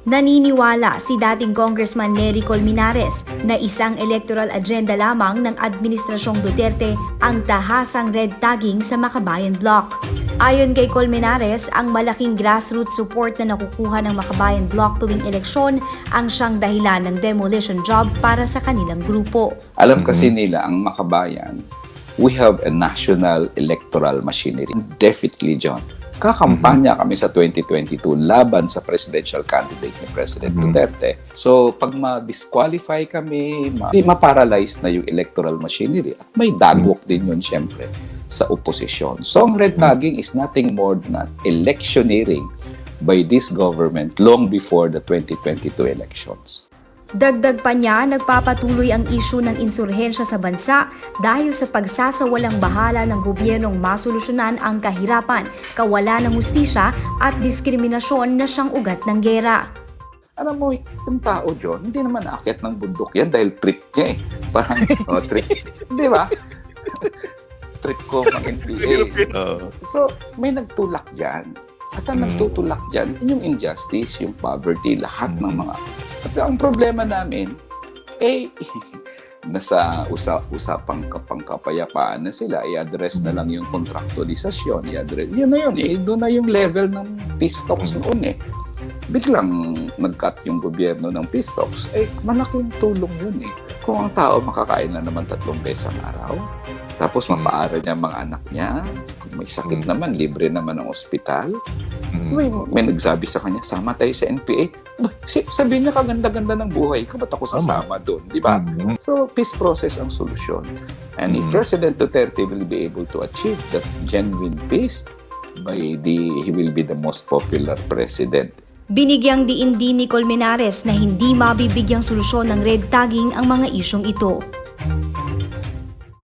Naniniwala si dating Congressman Nery Colmenares na isang electoral agenda lamang ng Administrasyong Duterte ang tahasang red tagging sa Makabayan Block. Ayon kay Colmenares, ang malaking grassroots support na nakukuha ng Makabayan Block tuwing eleksyon ang siyang dahilan ng demolition job para sa kanilang grupo. Alam kasi nila ang Makabayan, we have a national electoral machinery. Definitely, John. Kakampanya kami sa 2022 laban sa presidential candidate ni President Duterte. So, pag ma-disqualify kami, ma-paralyze na yung electoral machinery. At may dagok din yun, syempre, sa oposisyon. So, ang red tagging is nothing more than electioneering by this government long before the 2022 elections. Dagdag pa niya, nagpapatuloy ang isyu ng insurhensya sa bansa dahil sa pagsasawalang bahala ng gobyernong masolusyonan ang kahirapan, kawalan ng hustisya at diskriminasyon na siyang ugat ng gera. Alam mo, yung tao, John, hindi naman aakyat ng bundok yan dahil trip niya eh. Parang, trip. Di ba? Trip ko ng NPA. So, may nagtulak dyan. At ang nagtutulak dyan, yung injustice, yung poverty, lahat ng mga... At ang problema namin, nasa usapang kapayapaan na sila, i-address na lang yung contractualisasyon, i-address. Yun na yun, doon na yung level ng peace talks noon eh. Biglang nag-cut yung gobyerno ng peace talks, malaking tulong yun eh. Kung ang tao makakain na naman 3 beses ang araw, tapos mapaaral niya ang mga anak niya, kung may sakit naman, libre naman ang ospital, may nagsabi sa kanya, sama tayo sa NPA. Sabihin niya, kaganda-ganda ng buhay ko, ba't ako sasama doon? Di ba? So, peace process ang solusyon. And if President Duterte will be able to achieve that genuine peace, he will be the most popular president. Binigyang diin din ni Colmenares na hindi mabibigyang solusyon ng red tagging ang mga isyong ito.